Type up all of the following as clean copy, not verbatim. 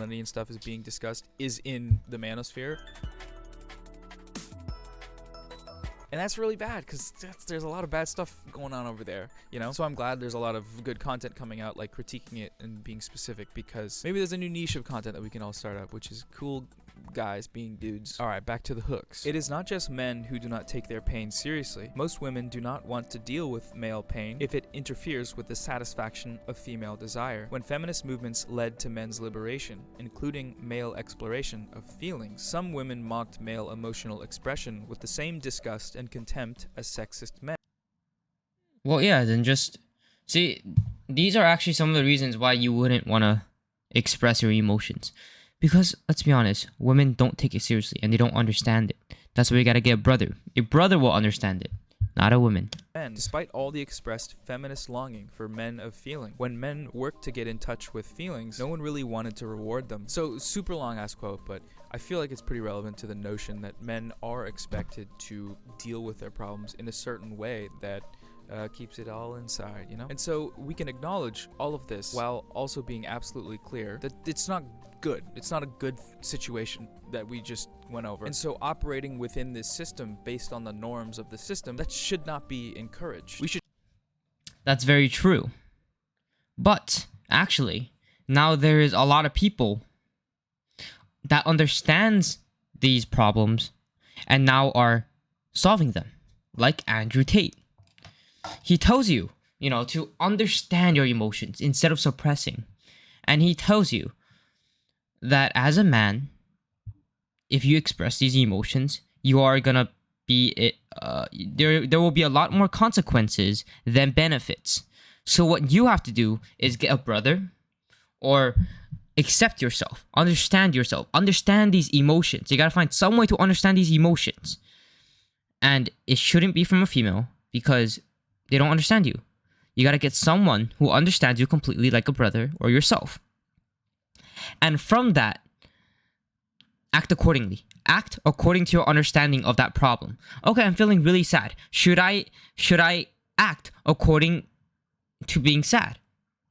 masculinity and stuff is being discussed is in the manosphere. And that's really bad, because there's a lot of bad stuff going on over there, you know? So I'm glad there's a lot of good content coming out, like critiquing it and being specific, because maybe there's a new niche of content that we can all start up, which is cool guys being dudes. Alright, back to the hooks. It is not just men who do not take their pain seriously. Most women do not want to deal with male pain if it interferes with the satisfaction of female desire. When feminist movements led to men's liberation, including male exploration of feelings, some women mocked male emotional expression with the same disgust and contempt as sexist men. Well, yeah, then just... See, these are actually some of the reasons why you wouldn't want to express your emotions. Because, let's be honest, women don't take it seriously and they don't understand it. That's why you gotta get a brother. A brother will understand it, not a woman. Men, despite all the expressed feminist longing for men of feeling, when men worked to get in touch with feelings, no one really wanted to reward them. So, super long ass quote, but I feel like it's pretty relevant to the notion that men are expected to deal with their problems in a certain way that keeps it all inside, you know? And so we can acknowledge all of this while also being absolutely clear that it's not good. It's not a good situation that we just went over. And so operating within this system based on the norms of the system, that should not be encouraged. We should... That's very true. But, actually, now there is a lot of people that understands these problems and now are solving them. Like Andrew Tate. He tells you, you know, to understand your emotions instead of suppressing. And he tells you that as a man, if you express these emotions, you are gonna be there will be a lot more consequences than benefits. So what you have to do is get a brother or accept yourself, understand these emotions. You gotta find some way to understand these emotions. And it shouldn't be from a female because they don't understand you. You gotta get someone who understands you completely, like a brother or yourself. And from that, act accordingly. Act according to your understanding of that problem. Okay, I'm feeling really sad. Should I act according to being sad?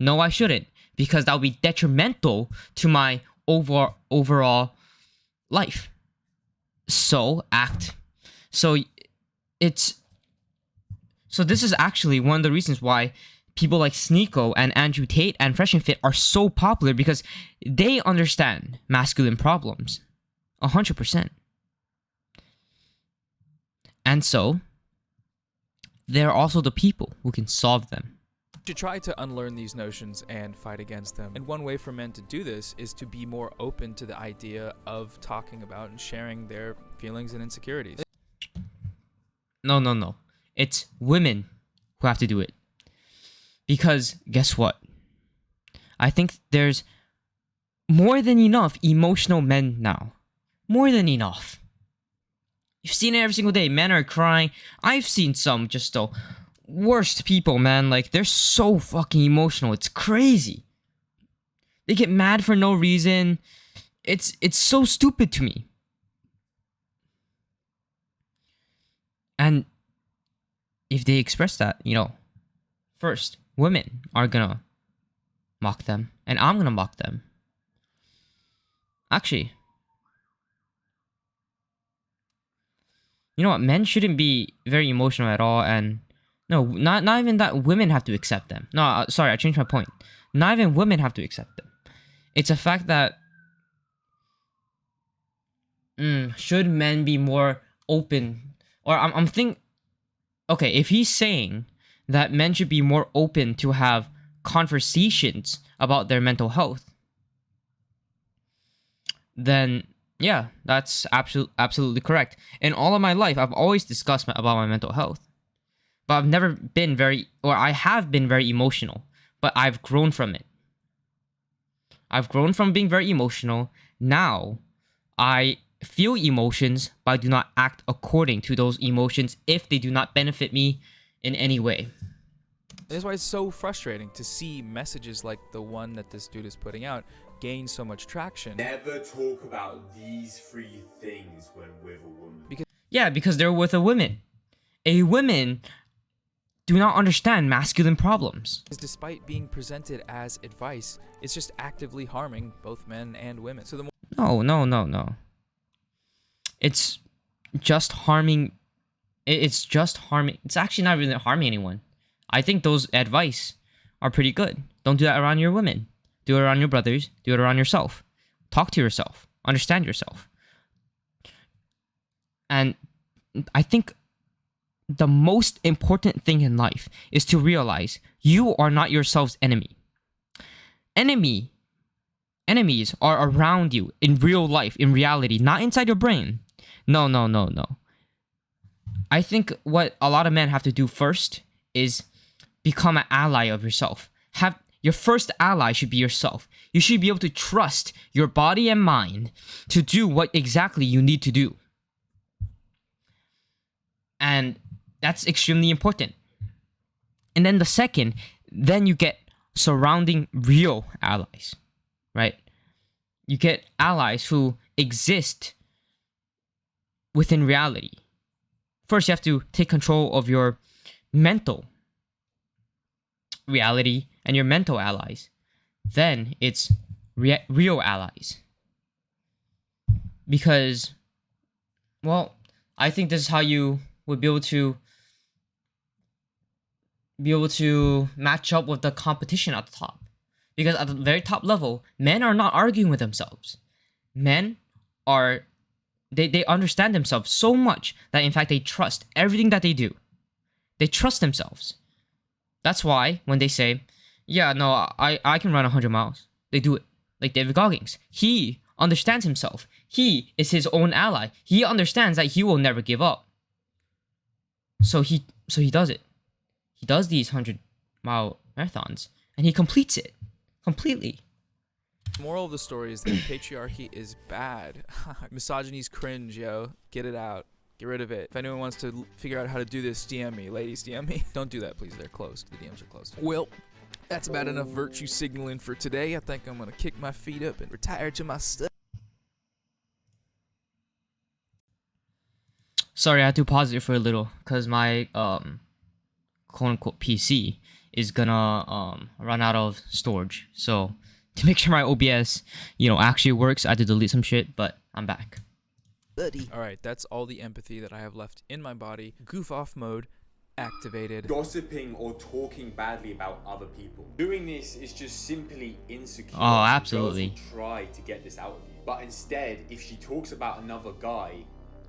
No, I shouldn't, because that would be detrimental to my overall life. So act. So this is actually one of the reasons why people like Sneeko and Andrew Tate and Fresh and Fit are so popular, because they understand masculine problems 100%. And so they're also the people who can solve them. To try to unlearn these notions and fight against them. And one way for men to do this is to be more open to the idea of talking about and sharing their feelings and insecurities. No. It's women who have to do it. Because guess what? I think there's more than enough emotional men now. More than enough. You've seen it every single day. Men are crying. I've seen some just the worst people, man. Like, they're so fucking emotional. It's crazy. They get mad for no reason. It's so stupid to me. And if they express that, you know, first, women are gonna mock them, and I'm gonna mock them. Actually, you know what? Men shouldn't be very emotional at all, and no, not even that women have to accept them. No, sorry, I changed my point. Not even women have to accept them. It's a fact that should men be more open? Or I'm thinking, okay, if he's saying that men should be more open to have conversations about their mental health, then yeah, that's absolutely correct. In all of my life, I've always discussed about my mental health. But I've never been I have been very emotional, but I've grown from it. I've grown from being very emotional. Now, I feel emotions, but I do not act according to those emotions if they do not benefit me in any way. That's why it's so frustrating to see messages like the one that this dude is putting out gain so much traction. Never talk about these three things when with a woman. Because they're with a woman. A woman do not understand masculine problems. Despite being presented as advice, it's just actively harming both men and women. So the more No. It's just harming. It's just harming. It's actually not really harming anyone. I think those advice are pretty good. Don't do that around your women. Do it around your brothers. Do it around yourself. Talk to yourself. Understand yourself. And I think the most important thing in life is to realize you are not yourself's enemy. Enemies are around you in real life, in reality, not inside your brain. No. I think what a lot of men have to do first is become an ally of yourself. Your first ally should be yourself. You should be able to trust your body and mind to do what exactly you need to do. And that's extremely important. And then the second, then you get surrounding real allies, right? You get allies who exist within reality. First, you have to take control of your mental reality and your mental allies. Then it's real allies. Because, well, I think this is how you would be able to match up with the competition at the top. Because at the very top level, men are not arguing with themselves. Men are, they understand themselves so much that in fact they trust everything that they do. They trust themselves. That's why when they say, yeah, no, I can run 100 miles, they do it. Like David Goggins. He understands himself. He is his own ally. He understands that he will never give up. So he does it. He does these 100-mile marathons and he completes it completely. moral of the story is that patriarchy is bad. Misogyny's cringe, yo. Get it out. Get rid of it. If anyone wants to figure out how to do this, DM me. Ladies, DM me. Don't do that, please. They're closed. The DMs are closed. Well, that's about enough virtue signaling for today. I think I'm going to kick my feet up and retire to my study. Sorry, I had to pause it for a little because my quote-unquote PC is gonna run out of storage. So to make sure my OBS, actually works, I had to delete some shit, but I'm back. Alright, that's all the empathy that I have left in my body. Goof off mode activated. Gossiping or talking badly about other people. Doing this is just simply insecure. Oh, absolutely. Girls will try to get this out of you. But instead, if she talks about another guy,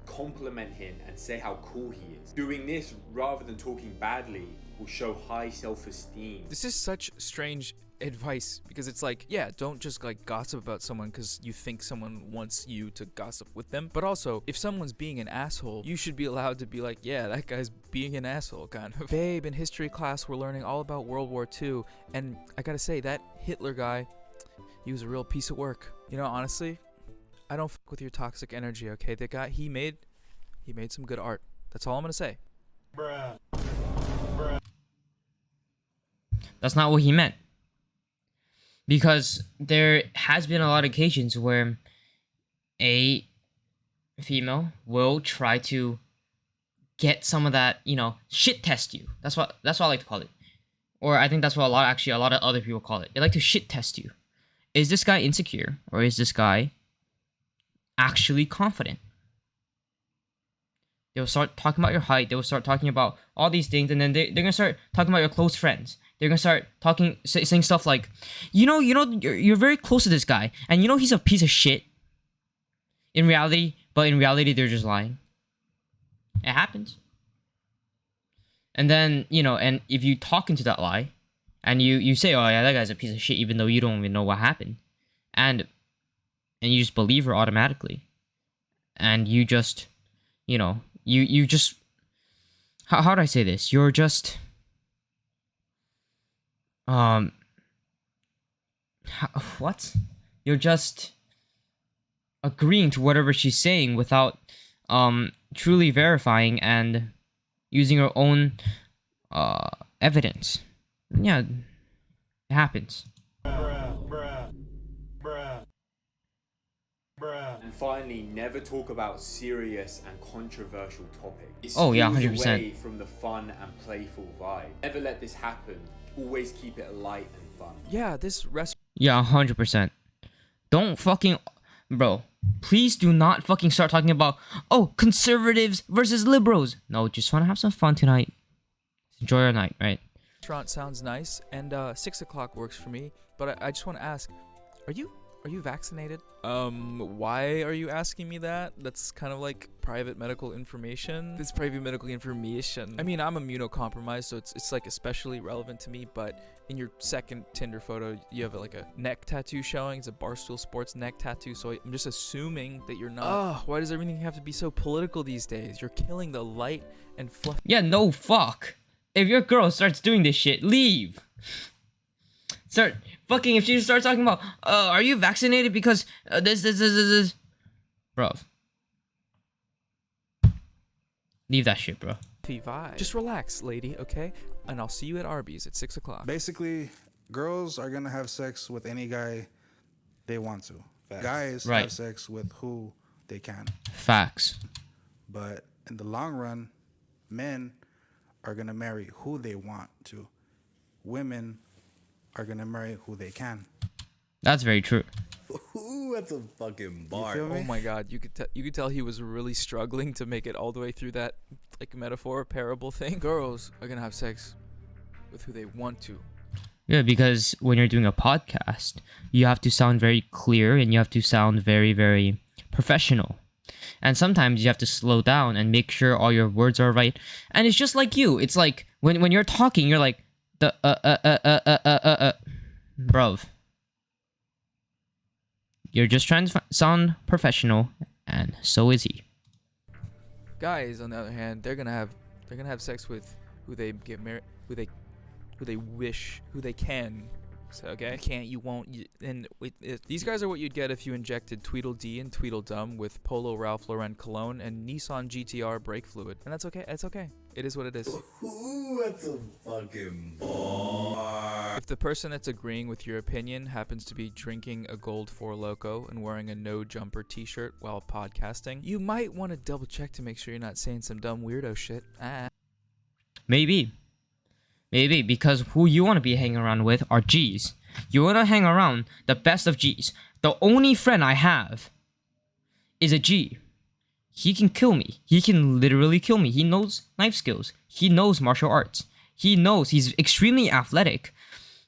compliment him and say how cool he is. Doing this rather than talking badly will show high self-esteem. This is such strange advice because it's like, yeah, don't just like gossip about someone because you think someone wants you to gossip with them, but also if someone's being an asshole, you should be allowed to be like, yeah, that guy's being an asshole, kind of. Babe, in history class we're learning all about World War II, and I gotta say, that Hitler guy, he was a real piece of work. Honestly, I don't fuck with your toxic energy, okay? The guy, he made some good art. That's all I'm gonna say. Bruh. That's not what he meant. Because there has been a lot of occasions where a female will try to get some of that, shit test you. That's what I like to call it. Or I think that's what a lot of other people call it. They like to shit test you. Is this guy insecure or is this guy actually confident? They'll start talking about your height. They will start talking about all these things, and then they're gonna start talking about your close friends. They're gonna start saying stuff like, you're very close to this guy, and he's a piece of shit. In reality, they're just lying. It happens. And then and if you talk into that lie, and you say, oh yeah, that guy's a piece of shit, even though you don't even know what happened, and you just believe her automatically, and you just, you just, how do I say this? You're just, what? You're just agreeing to whatever she's saying without, truly verifying and using your own, evidence. Yeah, it happens. Bruh. And finally, never talk about serious and controversial topics. It Oh, yeah, steals 100%. away from the fun and playful vibe. Never let this happen. Always keep it light and fun. Yeah, this Yeah, 100%. Don't fucking... Bro, please do not fucking start talking about, oh, conservatives versus liberals. No, just want to have some fun tonight. Enjoy your night, right? restaurant sounds nice, and 6 o'clock works for me. But I just want to ask, are you vaccinated? Why are you asking me that? That's kind of like private medical information. It's private medical information. I mean, I'm immunocompromised, so it's like especially relevant to me. But in your second Tinder photo, you have like a neck tattoo showing. It's a Barstool Sports neck tattoo. So I'm just assuming that you're not. Ugh, why does everything have to be so political these days? You're killing the light and fluff. Yeah, no, fuck. If your girl starts doing this shit, leave. Start fucking, if she starts talking about, are you vaccinated because this. Bruv. Leave that shit, bro. Vibe. Just relax, lady, okay? And I'll see you at Arby's at 6 o'clock. Basically, girls are gonna have sex with any guy they want to. Facts. Guys Right. have sex with who they can. Facts. But in the long run, men are gonna marry who they want to. Women are gonna marry who they can. That's very true. Ooh, that's a fucking bar. feel me? Oh my god, you could tell he was really struggling to make it all the way through that like metaphor parable thing. Girls are gonna have sex with who they want to. Yeah, because when you're doing a podcast, you have to sound very clear and you have to sound very, very professional. And sometimes you have to slow down and make sure all your words are right. And it's just like you. It's like when you're talking, you're like bruv. You're just trying to sound professional, and so is he. Guys, on the other hand, they're gonna have sex with who they get married, who they wish, who they can. So, okay, can't, you won't, these guys are what you'd get if you injected Tweedledee and Tweedledum with Polo Ralph Lauren cologne and Nissan GTR brake fluid, and that's okay. It's okay. It is what it is. Ooh, that's a fucking bar. If the person that's agreeing with your opinion happens to be drinking a Gold 4 Loko and wearing a no jumper t-shirt while podcasting, you might want to double check to make sure you're not saying some dumb weirdo shit. Maybe, because who you want to be hanging around with are G's. You want to hang around the best of G's. The only friend I have is a G. He can kill me. He can literally kill me. He knows knife skills. He knows martial arts. He knows he's extremely athletic.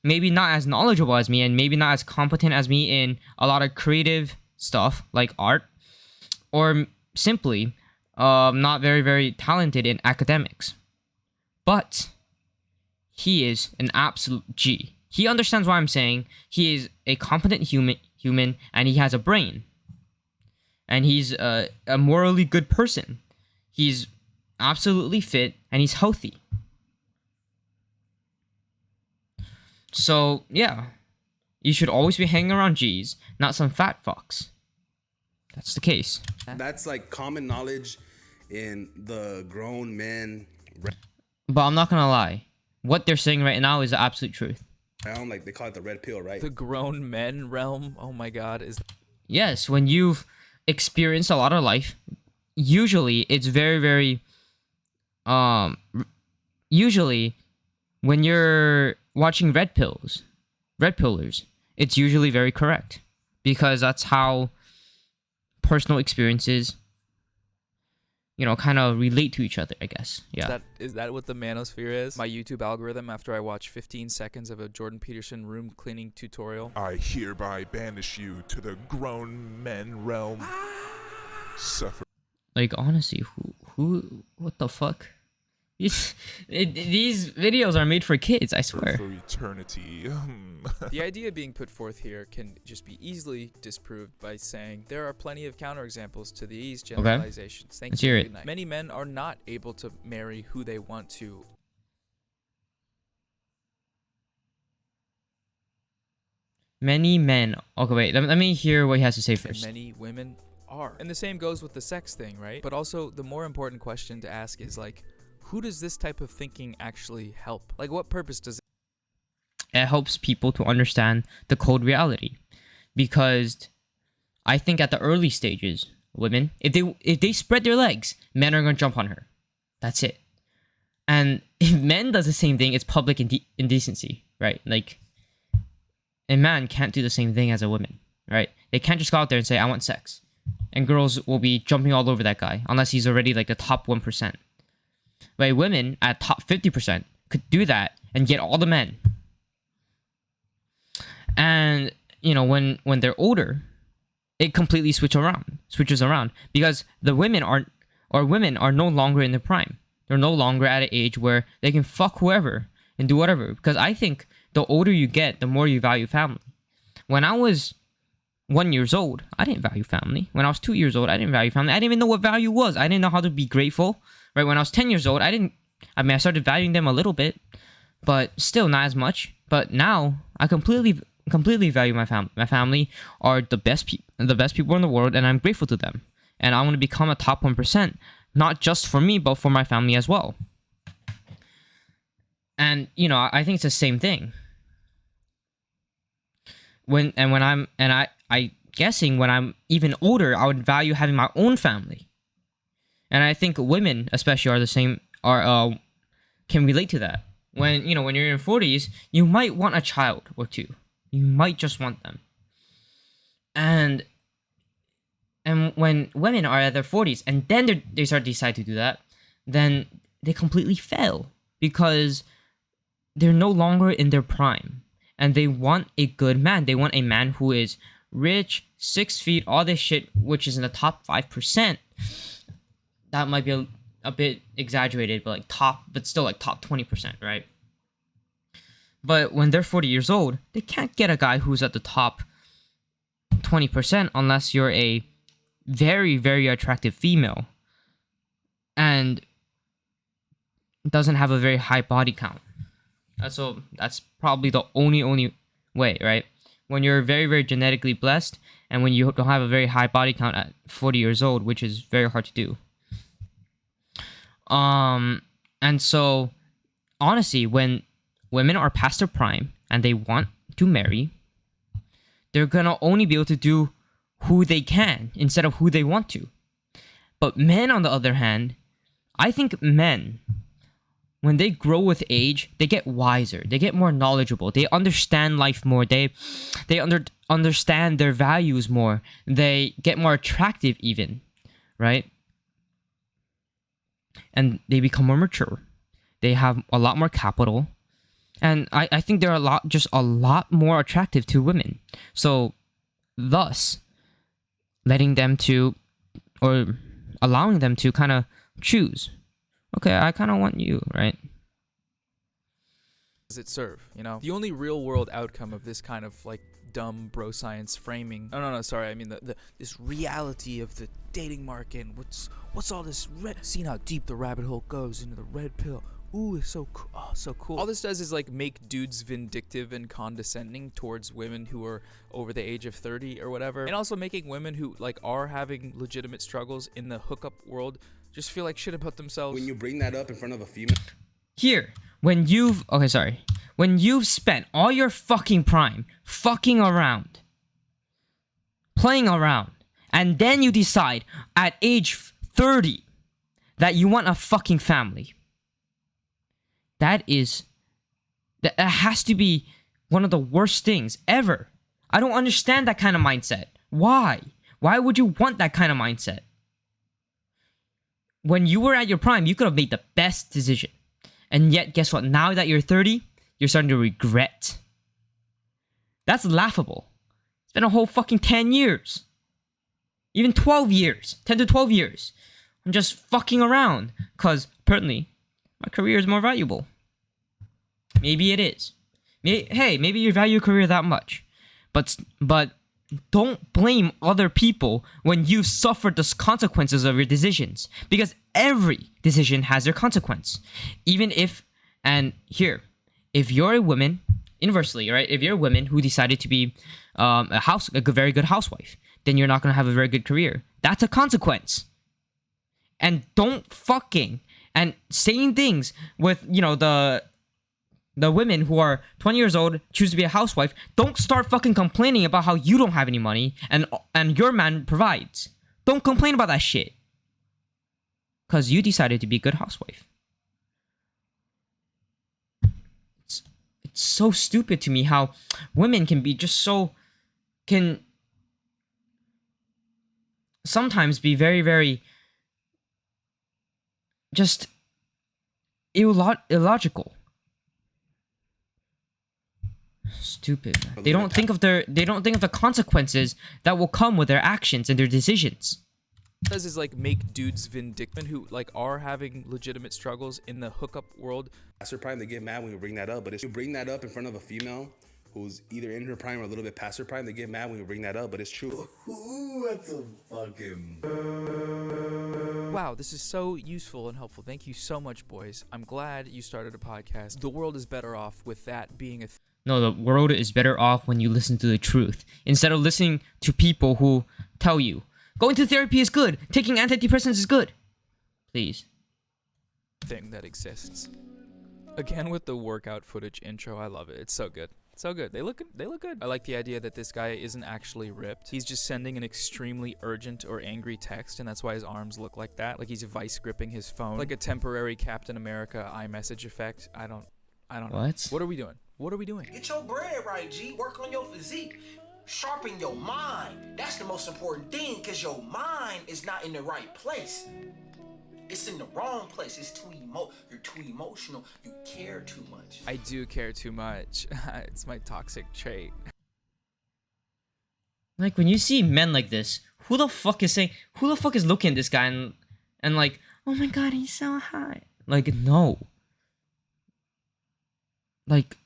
Maybe not as knowledgeable as me and maybe not as competent as me in a lot of creative stuff like art. Or simply not very, very talented in academics. But he is an absolute G. He understands what I'm saying. He is a competent human, and he has a brain. And he's a morally good person. He's absolutely fit, and he's healthy. So, yeah. You should always be hanging around G's, not some fat fucks. That's the case. That's like common knowledge in the grown men But I'm not gonna lie. What they're saying right now is the absolute truth. realm. Like they call it the red pill, right? The grown men realm, oh my god, is Yes, when you've experienced a lot of life, usually it's very, very usually when you're watching red pillers, it's usually very correct. Because that's how personal experiences, kind of relate to each other, I guess. Yeah. Is that what the manosphere is? My YouTube algorithm after I watch 15 seconds of a Jordan Peterson room cleaning tutorial. I hereby banish you to the grown men realm. Suffer Like, honestly, who, what the fuck? These videos are made for kids, I swear. for eternity. The idea being put forth here can just be easily disproved by saying there are plenty of counterexamples to these generalizations. Thank Let's you. hear it. Good night. Many men are not able to marry who they want to. Many men. Okay, wait. Let me hear what he has to say And first. many women are. And the same goes with the sex thing, right? But also the more important question to ask is like, who does this type of thinking actually help? Like, what purpose does it? It helps people to understand the cold reality. Because I think at the early stages, women, if they spread their legs, men are gonna jump on her. That's it. And if men does the same thing, it's public indecency, right? Like, a man can't do the same thing as a woman, right? They can't just go out there and say, I want sex. And girls will be jumping all over that guy, unless he's already like the top 1%. But women at top 50% could do that and get all the men. And, you know, when they're older, it completely switches around. Because the women are no longer in their prime. They're no longer at an age where they can fuck whoever and do whatever. Because I think the older you get, the more you value family. When I was 1 year old, I didn't value family. When I was 2 years old, I didn't value family. I didn't even know what value was. I didn't know how to be grateful. Right? When I was 10 years old, I started valuing them a little bit, but still not as much. But now I completely value my family. My family are the best people in the world, and I'm grateful to them. And I want to become a top 1%, not just for me, but for my family as well. And you know, I think it's the same thing. I guessing when I'm even older, I would value having my own family. And I think women, especially, can relate to that. When you're in your 40s, you might want a child or two. You might just want them. And when women are at their 40s and then they start to decide to do that, then they completely fail because they're no longer in their prime. And they want a good man. They want a man who is rich, 6 feet, all this shit, which is in the top 5%. That might be a bit exaggerated, but still like top 20%, right? But when they're 40 years old, they can't get a guy who's at the top 20% unless you're a very, very attractive female and doesn't have a very high body count. So that's probably the only way, right? When you're very, very genetically blessed and when you don't have a very high body count at 40 years old, which is very hard to do. And so, honestly, when women are past their prime and they want to marry, they're gonna only be able to do who they can instead of who they want to. But men, on the other hand, I think men, when they grow with age, they get wiser, they get more knowledgeable, they understand life more, they understand their values more, they get more attractive even, right? And they become more mature. They have a lot more capital. And I think they're a lot more attractive to women. So, thus, letting them to, or allowing them to kind of choose. Okay, I kind of want you, right? Does it serve, you know? The only real world outcome of this kind of like dumb bro science framing. No, sorry. I mean this reality of the dating market and what's all this seeing how deep the rabbit hole goes into the red pill. Ooh, it's so cool. Oh, so cool. All this does is like make dudes vindictive and condescending towards women who are over the age of 30 or whatever. And also making women who like are having legitimate struggles in the hookup world just feel like shit about themselves. When you bring that up in front of a female. Here, when you've spent all your fucking prime fucking around, playing around, and then you decide at age 30 that you want a fucking family. That has to be one of the worst things ever. I don't understand that kind of mindset. Why? Why would you want that kind of mindset? When you were at your prime, you could have made the best decision. And yet, guess what? Now that you're 30, you're starting to regret. That's laughable. It's been a whole fucking 10 years. Even 12 years. 10 to 12 years. I'm just fucking around. Because, apparently, my career is more valuable. Maybe it is. Maybe you value your career that much. But don't blame other people when you've suffered the consequences of your decisions. Because every decision has their consequence. Even if, and here, if you're a woman, inversely, right? If you're a woman who decided to be a very good housewife, then you're not going to have a very good career. That's a consequence. And don't fucking, and saying things with, the the women who are 20 years old, choose to be a housewife, don't start fucking complaining about how you don't have any money and your man provides. Don't complain about that shit. Because you decided to be a good housewife. It's so stupid to me how women can be just so... can sometimes be very, very... just... illogical. Stupid. They don't think of the consequences that will come with their actions and their decisions. Does is like make dudes vindictive who like are having legitimate struggles in the hookup world. Past her prime, they get mad when you bring that up. But if you bring that up in front of a female who's either in her prime or a little bit past her prime, they get mad when you bring that up. But it's true. Ooh, that's a fucking... Wow, this is so useful and helpful. Thank you so much, boys. I'm glad you started a podcast. The world is better off with that being a No, the world is better off when you listen to the truth instead of listening to people who tell you going to therapy is good, taking antidepressants is good. Please. thing that exists. Again with the workout footage intro, I love it. It's so good. So good. They look good. I like the idea that this guy isn't actually ripped. He's just sending an extremely urgent or angry text, and that's why his arms look like that. Like he's vice gripping his phone. Like a temporary Captain America iMessage effect. I don't know. What? What are we doing? What are we doing? Get your bread right, G. Work on your physique. Sharpen your mind. That's the most important thing, because your mind is not in the right place. It's in the wrong place. It's you're too emotional. You care too much. I do care too much. It's my toxic trait. Like when you see men like this, who the fuck is looking at this guy and like, oh my god, he's so hot. Like, no. Like,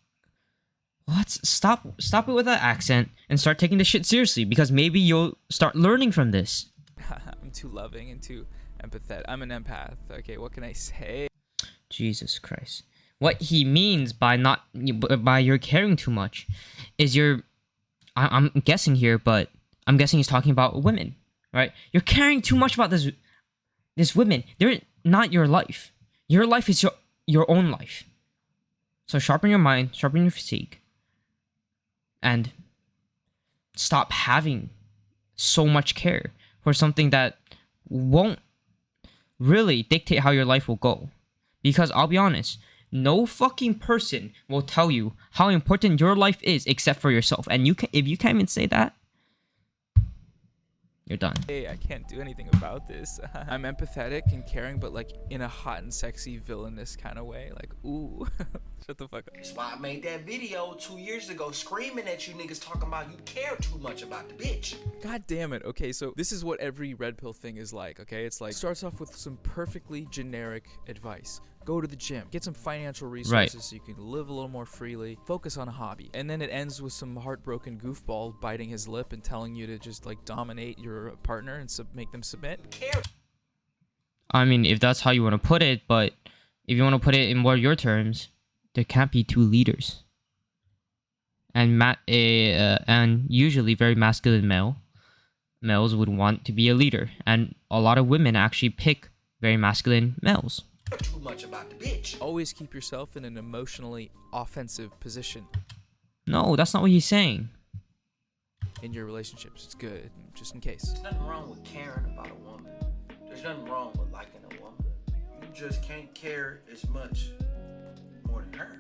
what? Stop it with that accent and start taking this shit seriously, because maybe you'll start learning from this. I'm too loving and too empathetic. I'm an empath. Okay, what can I say? Jesus Christ. What he means by you're caring too much is I'm guessing here, but I'm guessing he's talking about women, right? You're caring too much about this women. They're not your life. Your life is your own life. So sharpen your mind, sharpen your physique, and stop having so much care for something that won't really dictate how your life will go. Because I'll be honest, no fucking person will tell you how important your life is except for yourself. And if you can't even say that, you're done. Hey, I can't do anything about this. I'm empathetic and caring, but like in a hot and sexy villainous kind of way. Like, ooh, shut the fuck up. That's why I made that video 2 years ago screaming at you niggas talking about you care too much about the bitch. God damn it. Okay, so this is what every red pill thing is like, okay? It's like, starts off with some perfectly generic advice. Go to the gym, get some financial resources so you can live a little more freely, focus on a hobby. And then it ends with some heartbroken goofball biting his lip and telling you to just like dominate your partner and make them submit. I mean, if that's how you want to put it, but if you want to put it in more your terms, there can't be two leaders. And usually very masculine males would want to be a leader, and a lot of women actually pick very masculine males. Too much about the bitch. Always keep yourself in an emotionally offensive position. No, that's not what he's saying. In your relationships, it's good, just in case. There's nothing wrong with caring about a woman. There's nothing wrong with liking a woman. You just can't care as much more than her.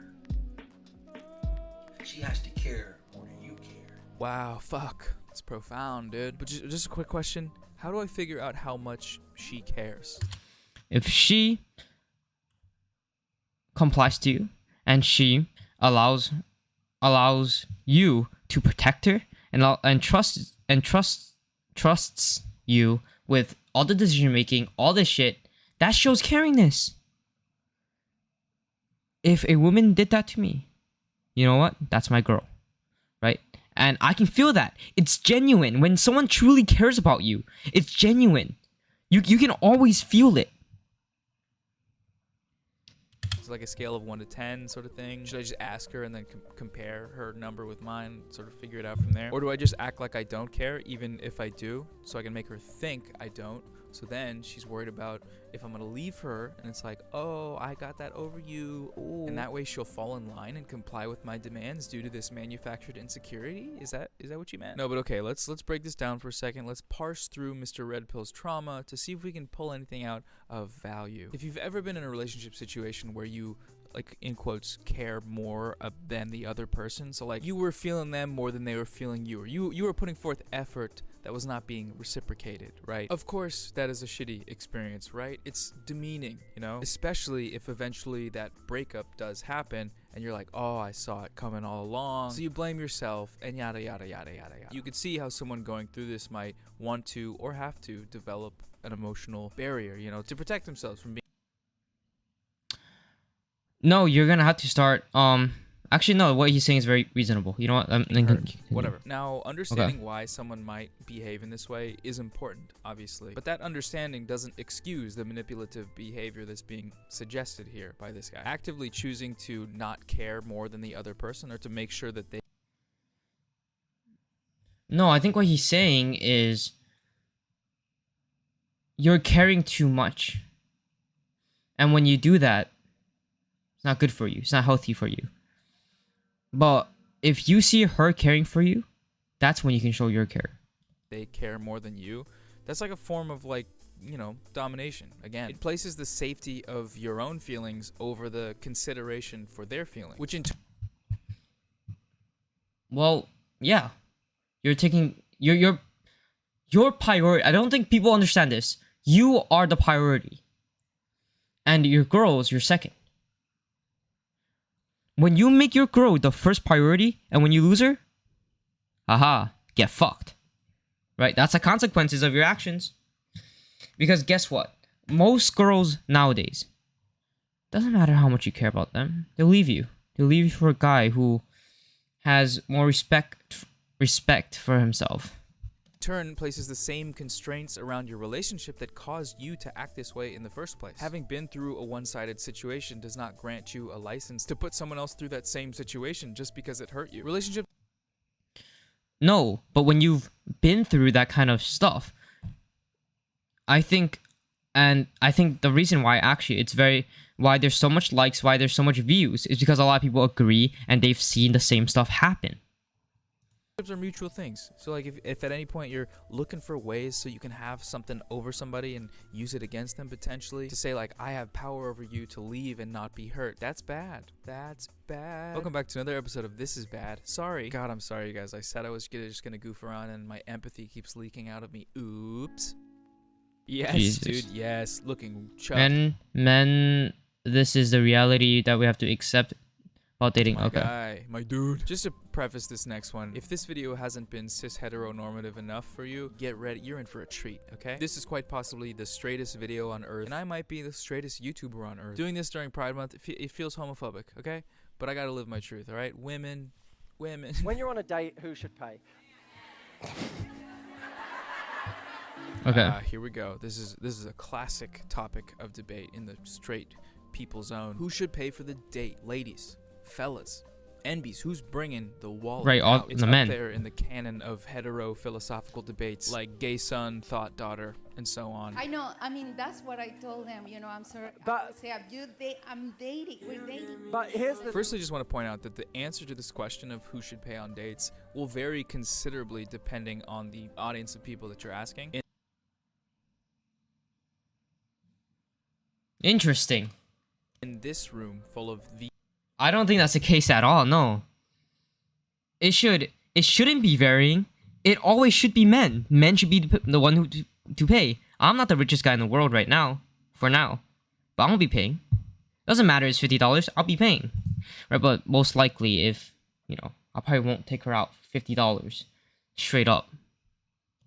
She has to care more than you care. Wow, fuck. It's profound, dude. But just a quick question. How do I figure out how much she cares? If she complies to you and she allows you to protect her and trusts you with all the decision making, all this shit, that shows caringness. If a woman did that to me, you know what? That's my girl, right? And I can feel that. It's genuine. When someone truly cares about you, it's genuine. You can always feel it. It's like a scale of 1 to 10 sort of thing. Should I just ask her and then compare her number with mine, sort of figure it out from there? Or do I just act like I don't care, even if I do, so I can make her think I don't, So then she's worried about if I'm gonna leave her, and it's like, oh, I got that over you. Ooh. And that way she'll fall in line and comply with my demands due to this manufactured insecurity. Is that what you meant? No, but okay, let's break this down for a second. Let's parse through Mr. Red Pill's trauma to see if we can pull anything out of value. If you've ever been in a relationship situation where you, like, in quotes, care more than the other person, so like you were feeling them more than they were feeling you, or you were putting forth effort that was not being reciprocated, right? Of course, that is a shitty experience, right? It's demeaning, you know? Especially if eventually that breakup does happen and you're like, oh, I saw it coming all along. So you blame yourself and yada, yada, yada, yada, yada. You could see how someone going through this might want to or have to develop an emotional barrier, you know, to protect themselves from being. No, you're gonna have to start. Actually, no. What he's saying is very reasonable. You know what? Whatever. Now, understanding why someone might behave in this way is important, obviously. But that understanding doesn't excuse the manipulative behavior that's being suggested here by this guy. Actively choosing to not care more than the other person, or to make sure that they... No, I think what he's saying is you're caring too much. And when you do that, it's not good for you. It's not healthy for you. But if you see her caring for you, that's when you can show your care. They care more than you. That's like a form of, like, you know, domination. Again, it places the safety of your own feelings over the consideration for their feelings, which in Well, yeah. You're taking your priority. I don't think people understand this. You are the priority. And your girl is your second. When you make your girl the first priority, and when you lose her, haha, get fucked. Right? That's the consequences of your actions. Because guess what? Most girls nowadays, doesn't matter how much you care about them, they'll leave you. They'll leave you for a guy who has more respect for himself. turn places the same constraints around your relationship that caused you to act this way in the first place. Having been through a one-sided situation does not grant you a license to put someone else through that same situation just because it hurt you. Relationship. No, but when you've been through that kind of stuff, I think the reason why actually why there's so much likes, why there's so much views, is because a lot of people agree and they've seen the same stuff happen. Are mutual things. So like if at any point you're looking for ways so you can have something over somebody and use it against them potentially, to say like, I have power over you to leave and not be hurt, that's bad. That's bad. Welcome back to another episode of This Is Bad. Sorry. God, I'm sorry, you guys. I said I was just gonna goof around and my empathy keeps leaking out of me. Oops. Yes, Jesus. dude. Yes. Looking chuck. Men, this is the reality that we have to accept about dating. My Okay. guy, my dude. Just to preface this next one, if this video hasn't been cis heteronormative enough for you, get ready. You're in for a treat, okay? This is quite possibly the straightest video on earth, and I might be the straightest YouTuber on earth. Doing this during Pride Month, it feels homophobic, okay? But I gotta live my truth, all right? Women. When you're on a date, who should pay? Okay. Here we go. This is a classic topic of debate in the straight people zone. Who should pay for the date? Ladies, fellas, NBs, who's bringing the wallet Right, out? It's the up men. there in the canon of hetero philosophical debates like gay son, thought daughter, and so on. I know. I mean, that's what I told them. You know, I'm sorry. But- I would say, I'm dating. We're dating. But here's the Firstly, just want to point out that the answer to this question of who should pay on dates will vary considerably depending on the audience of people that you're asking. Interesting. In this room full of the I don't think that's the case at all. No. It shouldn't be varying. It always should be men. Men should be the one who to pay. I'm not the richest guy in the world right now, for now, but I'm gonna be paying. Doesn't matter. It's $50. I'll be paying, right? But most likely, if I probably won't take her out $50 straight up.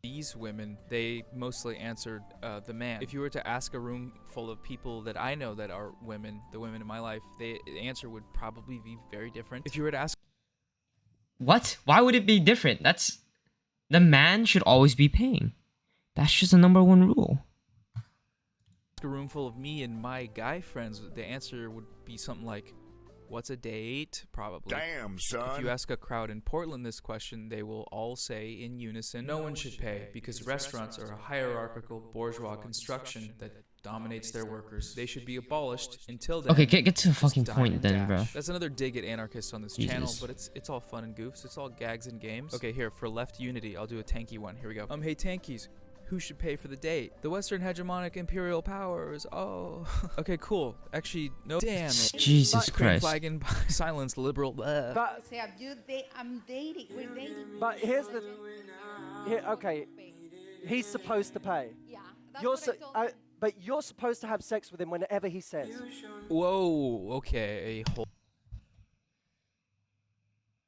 these women, they mostly answered the man. If you were to ask a room full of people that I know that are women, the women in my life, the answer would probably be very different. If you were to ask What? Why would it be different? The man should always be paying. That's just the number one rule. a room full of me and my guy friends, the answer would be something like, What's a date? Probably. Damn, son. If you ask a crowd in Portland this question, they will all say in unison, no one should pay, because restaurants are a hierarchical bourgeois construction that dominates their workers. They should be abolished. Until then, Okay, get to the just fucking dine point and then, dash. bro. That's another dig at anarchists on this Jesus. channel, but it's all fun and goofs. It's all gags and games. Okay, here, for left unity, I'll do a tanky one. Here we go. Hey, tankies. Who should pay for the date? The Western hegemonic imperial powers. Oh. Okay, cool. Actually, no. Damn it. Jesus Ukraine Christ. flag and silence liberal. But Say, I'm dating. We're dating. but here's the okay. He's supposed to pay. Yeah. That's You're what I told them. but you're supposed to have sex with him whenever he says. Whoa. Okay.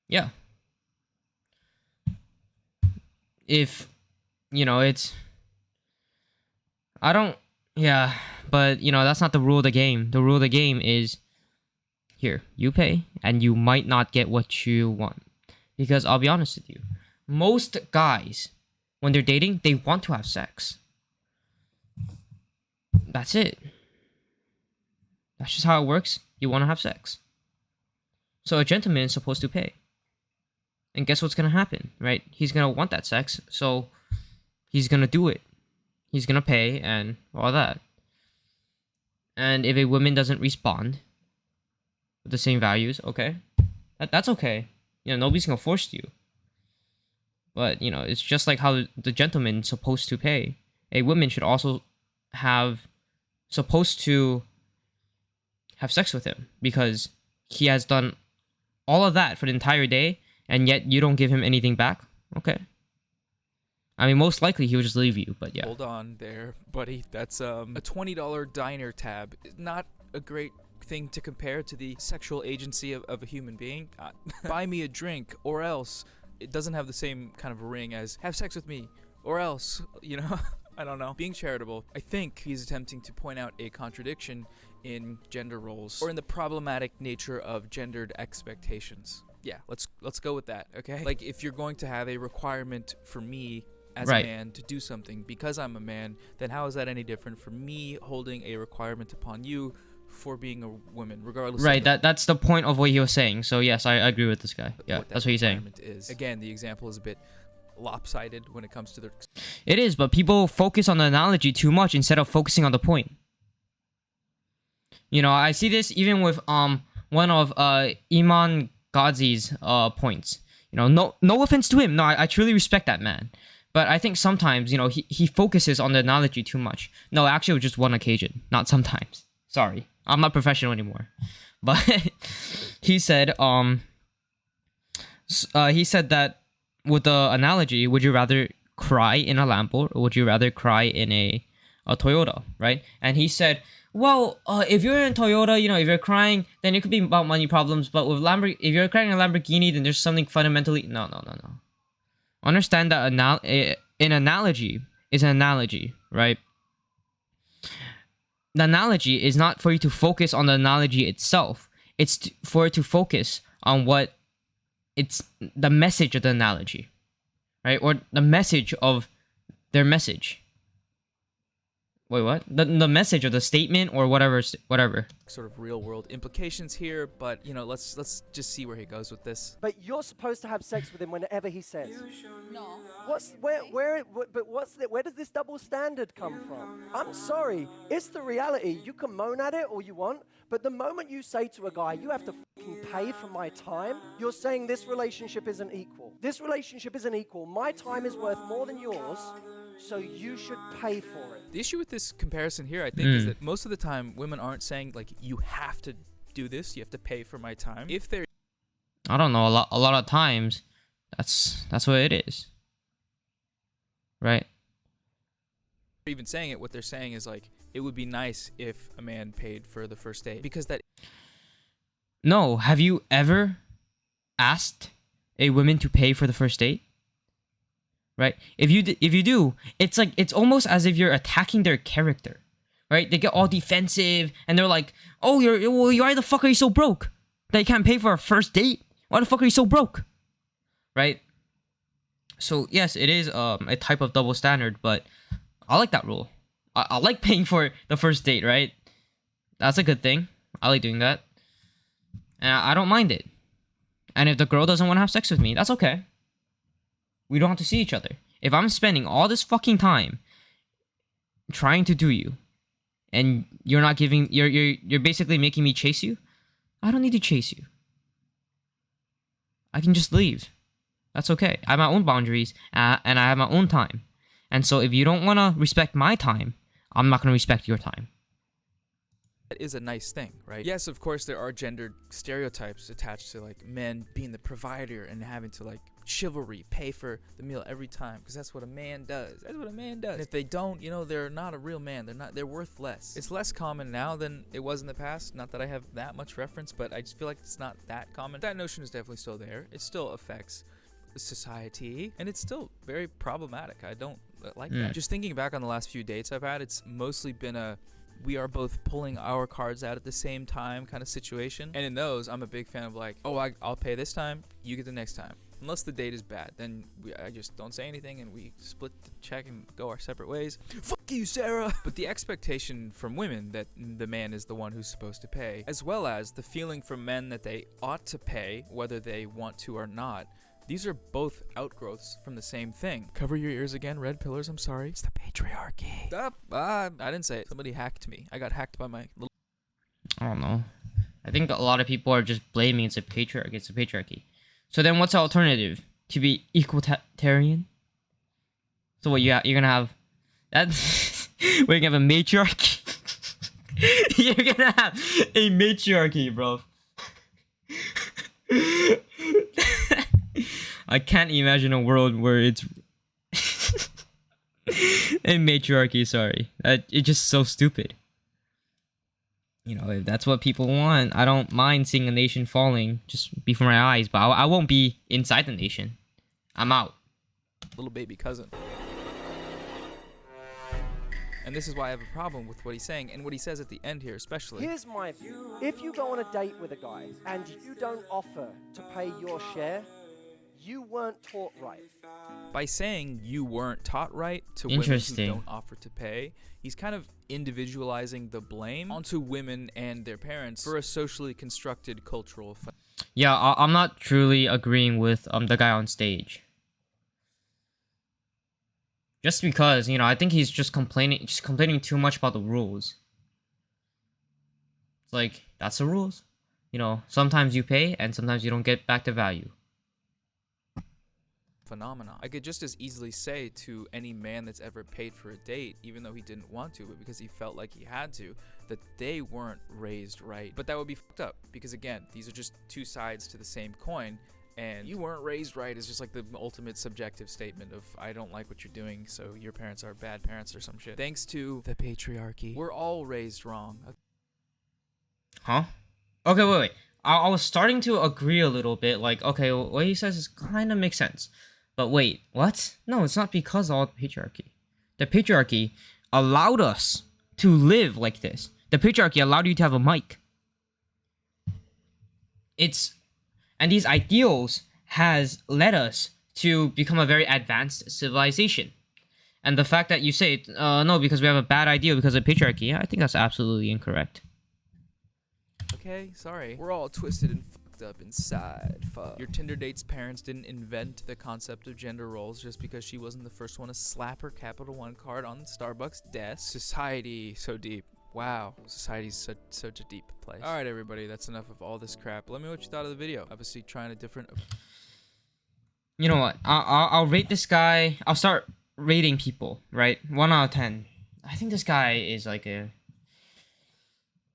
Yeah. If, you know, it's... I don't... Yeah, but, you know, that's not the rule of the game. The rule of the game is, here, you pay, and you might not get what you want. Because I'll be honest with you, most guys, when they're dating, they want to have sex. That's it. That's just how it works. You want to have sex. So a gentleman is supposed to pay. And guess what's going to happen, right? He's going to want that sex, so he's going to do it. He's going to pay and all that. And if a woman doesn't respond with the same values, okay. That's okay. You know, nobody's going to force you. But, you know, it's just like how the gentleman's supposed to pay. A woman should also supposed to have sex with him because he has done all of that for the entire day, and yet you don't give him anything back. Okay. I mean, most likely he would just leave you, but yeah. Hold on there, buddy. That's a $20 diner tab. Not a great thing to compare to the sexual agency of a human being. Buy me a drink, or else. It doesn't have the same kind of ring as have sex with me, or else, you know. I don't know. Being charitable, I think he's attempting to point out a contradiction in gender roles or in the problematic nature of gendered expectations. Yeah, let's go with that, okay? Like, if you're going to have a requirement for me as Right. a man to do something because I'm a man, then how is that any different from me holding a requirement upon you for being a woman, regardless Right, of that's the point of what he was saying. So yes, I agree with this guy. Yeah, that that's what he's saying. requirement is. Again, the example is a bit lopsided when it comes to the... It is, but people focus on the analogy too much instead of focusing on the point. You know, I see this even with one of Iman Ghazi's points. You know, no offense to him. No, I truly respect that man. But I think sometimes, you know, he focuses on the analogy too much. No, actually, it was just one occasion, not sometimes. Sorry, I'm not professional anymore. But he said that with the analogy, would you rather cry in a Lambo or would you rather cry in a Toyota, right? And he said, well, if you're in Toyota, you know, if you're crying, then it could be about money problems. But with if you're crying in a Lamborghini, then there's something fundamentally... No. Understand that an analogy is an analogy, right? The analogy is not for you to focus on the analogy itself. It's for it to focus on what it's the message of the analogy, right? Or the message of their message. Wait, what? The message of the statement or whatever. sort of real world implications here, but you know, let's just see where he goes with this. But you're supposed to have sex with him whenever he says. No. Where does this double standard come from? I'm sorry, it's the reality. You can moan at it all you want, but the moment you say to a guy, you have to fucking pay for my time, you're saying this relationship isn't equal. This relationship isn't equal. My time is worth more than yours, so you should pay for it. The issue with this comparison here, I think, is that most of the time women aren't saying like, you have to do this, you have to pay for my time. If they're I don't know, a lot of times that's what it is. Right? even saying it, what they're saying is like, it would be nice if a man paid for the first date, because that... No, have you ever asked a woman to pay for the first date? Right? If you do, it's like, it's almost as if you're attacking their character. Right? They get all defensive and they're like, "Oh, why the fuck are you so broke that you can't pay for a first date? Why the fuck are you so broke?" Right? So yes, it is a type of double standard, but I like that rule. I like paying for the first date, right? That's a good thing. I like doing that. And I don't mind it. And if the girl doesn't want to have sex with me, that's okay. We don't have to see each other. If I'm spending all this fucking time trying to do you, and you're not giving, you're basically making me chase you, I don't need to chase you. I can just leave. That's okay. I have my own boundaries, and I have my own time. And so if you don't want to respect my time, I'm not going to respect your time. That is a nice thing, right? Yes, of course, there are gendered stereotypes attached to like men being the provider and having to like chivalry, pay for the meal every time, because that's what a man does. That's what a man does. And if they don't, you know, they're not a real man. They're worth less. It's less common now than it was in the past. Not that I have that much reference, but I just feel like it's not that common. That notion is definitely still there. It still affects society, and it's still very problematic. I don't like that. Just thinking back on the last few dates I've had, it's mostly been a we are both pulling our cards out at the same time kind of situation. And in those, I'm a big fan of like, oh, I'll pay this time, you get the next time. Unless the date is bad, then I just don't say anything and we split the check and go our separate ways. Fuck you, Sarah! But the expectation from women that the man is the one who's supposed to pay, as well as the feeling from men that they ought to pay, whether they want to or not, these are both outgrowths from the same thing. Cover your ears again, red pillars, I'm sorry. It's the patriarchy. Stop. I didn't say it. Somebody hacked me. I got hacked by my little... I don't know. I think a lot of people are just blaming it's a patriarchy. So then what's the alternative? To be equalitarian? So what, you're gonna have... that? We're gonna have a matriarchy? You're gonna have a matriarchy, bro. I can't imagine a world where it's a matriarchy. Sorry, it's just so stupid. You know, if that's what people want, I don't mind seeing a nation falling just before my eyes, but I won't be inside the nation. I'm out. Little baby cousin. And this is why I have a problem with what he's saying and what he says at the end here, especially. Here's my view. If you go on a date with a guy and you don't offer to pay your share, you weren't taught right. By saying you weren't taught right to women who don't offer to pay, he's kind of individualizing the blame onto women and their parents for a socially constructed cultural effect. Yeah, I'm not truly agreeing with the guy on stage. Just because, you know, I think he's just complaining too much about the rules. It's like, that's the rules. You know, sometimes you pay and sometimes you don't get back the value. Phenomenon. I could just as easily say to any man that's ever paid for a date, even though he didn't want to, but because he felt like he had to, that they weren't raised right. But that would be fucked up, because again, these are just two sides to the same coin, and you weren't raised right is just like the ultimate subjective statement of, I don't like what you're doing, so your parents are bad parents or some shit. Thanks to the patriarchy, we're all raised wrong. Huh? Okay, wait. I was starting to agree a little bit, like, okay, what he says is kind of makes sense. But wait, what? No, it's not because of all the patriarchy. The patriarchy allowed us to live like this. The patriarchy allowed you to have a mic. And these ideals has led us to become a very advanced civilization. And the fact that you say, no, because we have a bad ideal because of patriarchy, yeah, I think that's absolutely incorrect. Okay, sorry. We're all twisted and fucked up inside. Fuck. Your Tinder date's parents didn't invent the concept of gender roles just because she wasn't the first one to slap her Capital One card on Starbucks desk. Society, so deep. Wow, society's such a deep place. All right, everybody, that's enough of all this crap. Let me know what you thought of the video. Obviously, trying a different... You know what? I'll rate this guy. I'll start rating people, right? 1 out of 10. I think this guy is like a...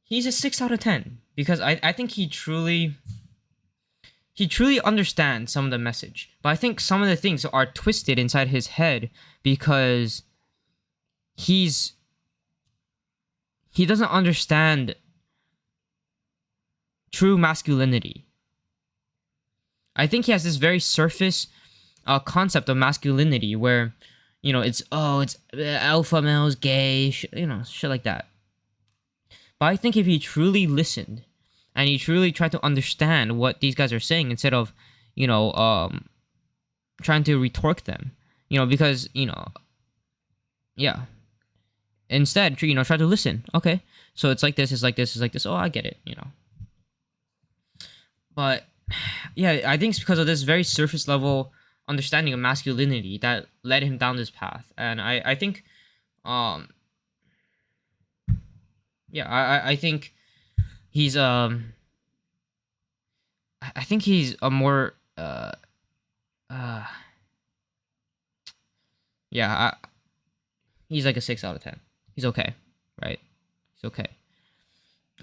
He's a 6 out of 10. Because I think he truly understands some of the message. But I think some of the things are twisted inside his head because he doesn't understand true masculinity. I think he has this very surface concept of masculinity where, you know, it's alpha males, gay, shit like that. But I think if he truly listened and he truly tried to understand what these guys are saying instead of, trying to retort them, because, yeah. Instead, try to listen. Okay, so it's like this, it's like this, it's like this. Oh, I get it, But yeah, I think it's because of this very surface level understanding of masculinity that led him down this path. And I think yeah, I think he's I think he's a more yeah, he's like a 6 out of 10. He's okay, right? He's okay.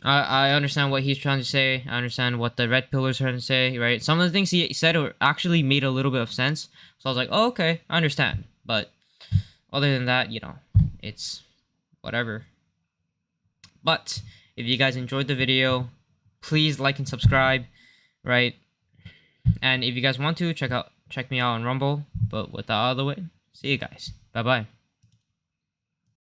I understand what he's trying to say. I understand what the red pillars are trying to say, right? Some of the things he said actually made a little bit of sense. So I was like, oh, okay, I understand. But other than that, you know, it's whatever. But if you guys enjoyed the video, please like and subscribe, right? And if you guys want to, check me out on Rumble. But with that out of the way, see you guys. Bye-bye.